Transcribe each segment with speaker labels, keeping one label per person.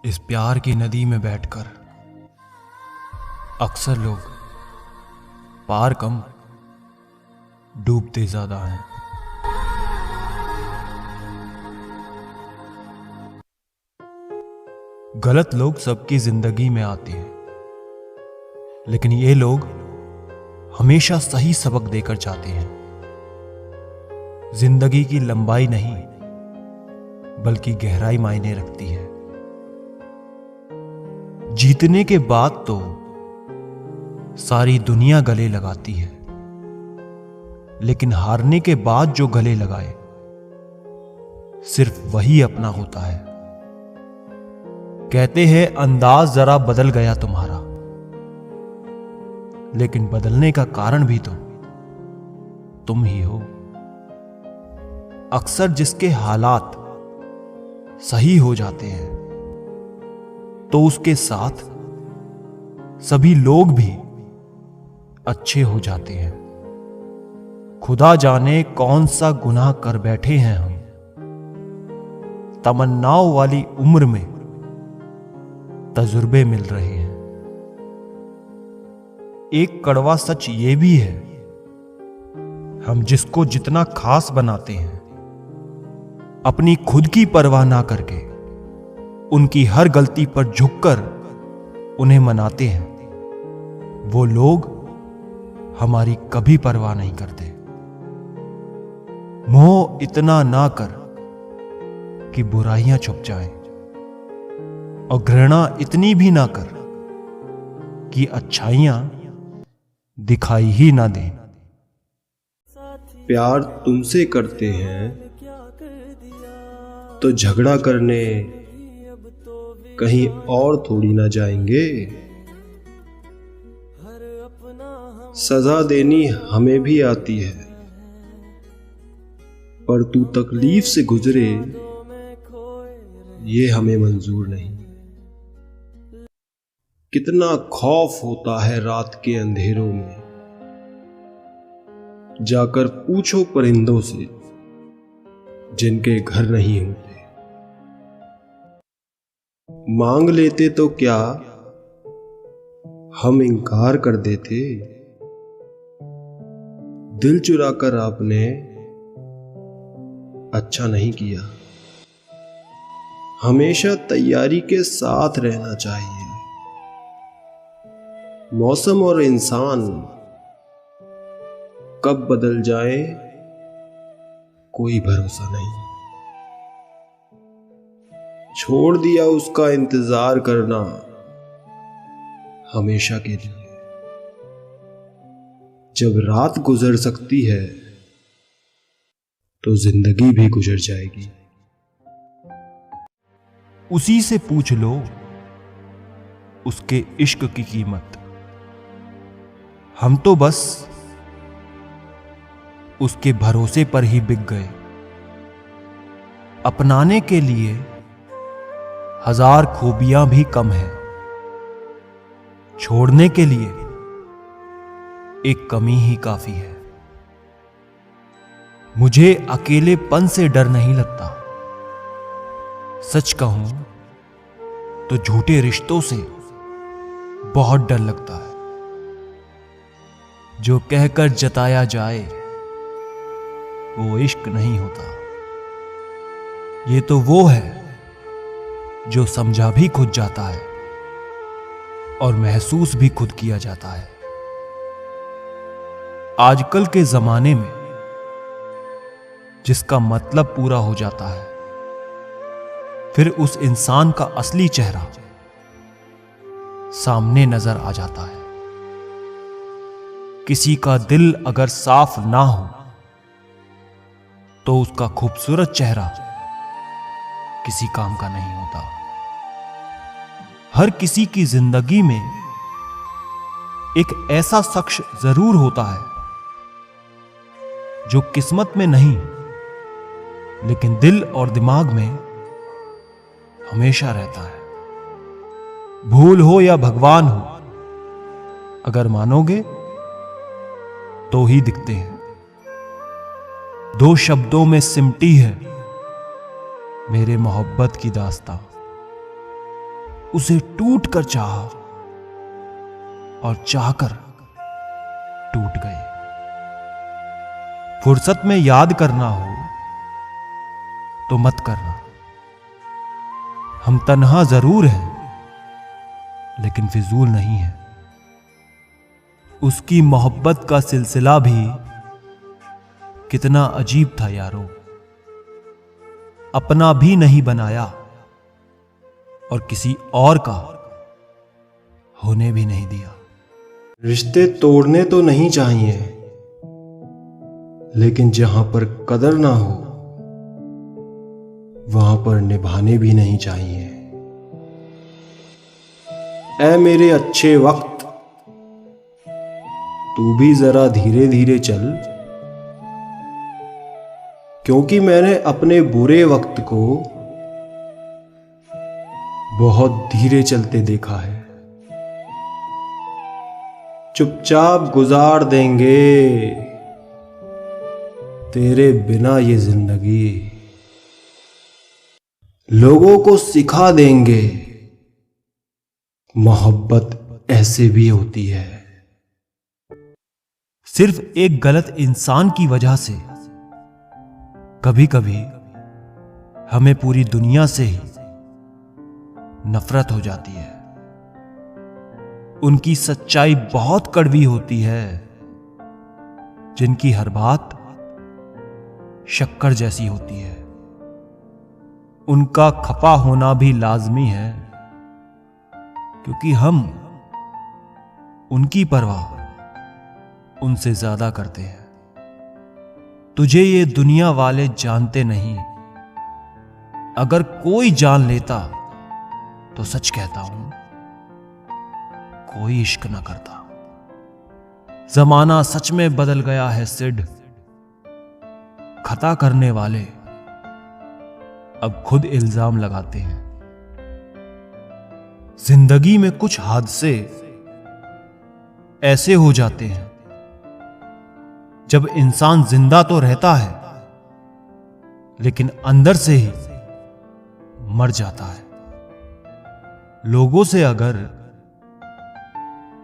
Speaker 1: इस प्यार की नदी में बैठकर अक्सर लोग पार कम डूबते ज्यादा हैं। गलत लोग सबकी जिंदगी में आते हैं, लेकिन ये लोग हमेशा सही सबक देकर जाते हैं। जिंदगी की लंबाई नहीं बल्कि गहराई मायने रखती है। जीतने के बाद तो सारी दुनिया गले लगाती है, लेकिन हारने के बाद जो गले लगाए सिर्फ वही अपना होता है। कहते हैं अंदाज जरा बदल गया तुम्हारा, लेकिन बदलने का कारण भी तो तुम ही हो। अक्सर जिसके हालात सही हो जाते हैं तो उसके साथ सभी लोग भी अच्छे हो जाते हैं। खुदा जाने कौन सा गुनाह कर बैठे हैं हम, तमन्नाओं वाली उम्र में तजुर्बे मिल रहे हैं। एक कड़वा सच ये भी है, हम जिसको जितना खास बनाते हैं, अपनी खुद की परवाह ना करके उनकी हर गलती पर झुककर उन्हें मनाते हैं, वो लोग हमारी कभी परवाह नहीं करते। मोह इतना ना कर कि बुराइयां छुप जाएं, और घृणा इतनी भी ना कर कि अच्छाइयां दिखाई ही ना दें।
Speaker 2: प्यार तुमसे करते हैं तो झगड़ा करने कहीं और थोड़ी ना जाएंगे। सजा देनी हमें भी आती है, पर तू तकलीफ से गुजरे ये हमें मंजूर नहीं। कितना खौफ होता है रात के अंधेरों में, जाकर पूछो परिंदों से जिनके घर नहीं होते। मांग लेते तो क्या हम इनकार कर देते। दिल चुराकर आपने अच्छा नहीं किया। हमेशा तैयारी के साथ रहना चाहिए। मौसम और इंसान कब बदल जाए कोई भरोसा नहीं। छोड़ दिया उसका इंतजार करना हमेशा के लिए। जब रात गुजर सकती है तो जिंदगी भी गुजर जाएगी।
Speaker 1: उसी से पूछ लो उसके इश्क की कीमत। हम तो बस उसके भरोसे पर ही बिक गए। अपनाने के लिए हजार खूबियां भी कम है, छोड़ने के लिए एक कमी ही काफी है। मुझे अकेलेपन से डर नहीं लगता, सच कहूं तो झूठे रिश्तों से बहुत डर लगता है। जो कहकर जताया जाए वो इश्क नहीं होता। ये तो वो है जो समझा भी खुद जाता है और महसूस भी खुद किया जाता है। आजकल के जमाने में जिसका मतलब पूरा हो जाता है, फिर उस इंसान का असली चेहरा सामने नजर आ जाता है। किसी का दिल अगर साफ ना हो तो उसका खूबसूरत चेहरा किसी काम का नहीं होता। हर किसी की जिंदगी में एक ऐसा शख्स जरूर होता है जो किस्मत में नहीं लेकिन दिल और दिमाग में हमेशा रहता है। भूल हो या भगवान हो, अगर मानोगे तो ही दिखते हैं। दो शब्दों में सिमटी है मेरे मोहब्बत की दास्तां। उसे टूट कर चाहा और चाहकर टूट गए। फुर्सत में याद करना हो तो मत करना। हम तन्हा जरूर हैं लेकिन फिजूल नहीं है। उसकी मोहब्बत का सिलसिला भी कितना अजीब था यारो। अपना भी नहीं बनाया और किसी और का होने भी नहीं दिया।
Speaker 2: रिश्ते तोड़ने तो नहीं चाहिए, लेकिन जहां पर कदर ना हो वहां पर निभाने भी नहीं चाहिए। ऐ मेरे अच्छे वक्त, तू भी जरा धीरे धीरे चल, क्योंकि मैंने अपने बुरे वक्त को बहुत धीरे चलते देखा है। चुपचाप गुजार देंगे तेरे बिना ये जिंदगी, लोगों को सिखा देंगे मोहब्बत ऐसे भी होती है।
Speaker 1: सिर्फ एक गलत इंसान की वजह से कभी कभी हमें पूरी दुनिया से ही नफरत हो जाती है। उनकी सच्चाई बहुत कड़वी होती है, जिनकी हर बात शक्कर जैसी होती है। उनका खफा होना भी लाजमी है, क्योंकि हम उनकी परवाह उनसे ज्यादा करते हैं। तुझे ये दुनिया वाले जानते नहीं, अगर कोई जान लेता तो सच कहता हूं कोई इश्क ना करता। जमाना सच में बदल गया है सिड, खता करने वाले अब खुद इल्जाम लगाते हैं। जिंदगी में कुछ हादसे ऐसे हो जाते हैं जब इंसान जिंदा तो रहता है लेकिन अंदर से ही मर जाता है। लोगों से अगर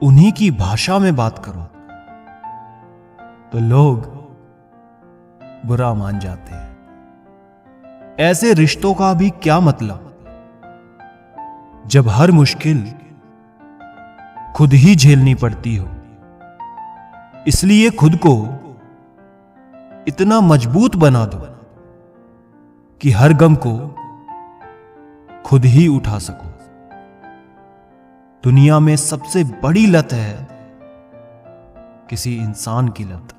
Speaker 1: उन्हीं की भाषा में बात करो तो लोग बुरा मान जाते हैं। ऐसे रिश्तों का भी क्या मतलब जब हर मुश्किल खुद ही झेलनी पड़ती हो। इसलिए खुद को इतना मजबूत बना दो कि हर गम को खुद ही उठा सको। दुनिया में सबसे बड़ी लत है किसी इंसान की लत।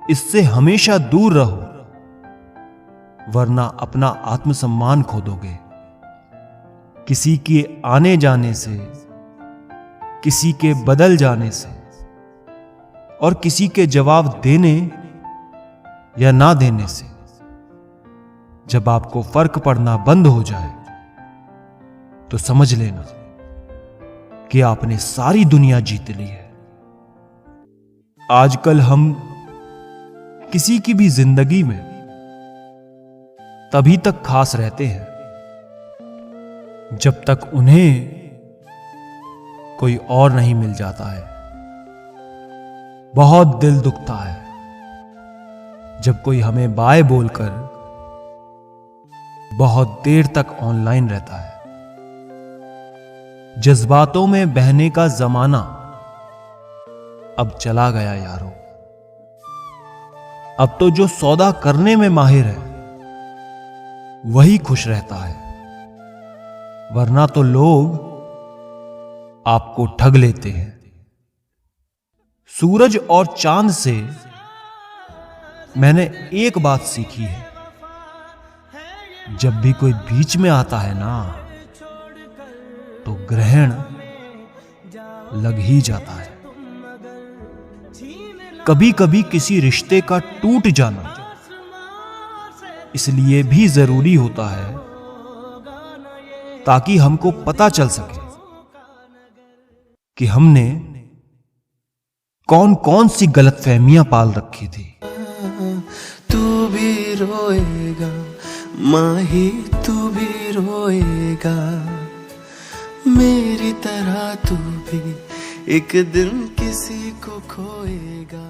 Speaker 1: इससे हमेशा दूर रहो, वरना अपना आत्मसम्मान खो दोगे। किसी के आने जाने से, किसी के बदल जाने से और किसी के जवाब देने या ना देने से जब आपको फर्क पड़ना बंद हो जाए तो समझ लेना कि आपने सारी दुनिया जीत ली है। आजकल हम किसी की भी जिंदगी में तभी तक खास रहते हैं जब तक उन्हें कोई और नहीं मिल जाता है। बहुत दिल दुखता है जब कोई हमें बाय बोलकर बहुत देर तक ऑनलाइन रहता है। जज्बातों में बहने का जमाना अब चला गया यारो। अब तो जो सौदा करने में माहिर है वही खुश रहता है, वरना तो लोग आपको ठग लेते हैं। सूरज और चांद से मैंने एक बात सीखी है, जब भी कोई बीच में आता है ना तो ग्रहण लग ही जाता है। कभी कभी किसी रिश्ते का टूट जाना इसलिए भी जरूरी होता है ताकि हमको पता चल सके कि हमने कौन कौन सी गलतफहमियां पाल रखी थी।
Speaker 3: तू भी रोएगा माही, तू भी रोएगा। मेरी तरह तू भी एक दिन किसी को खोएगा।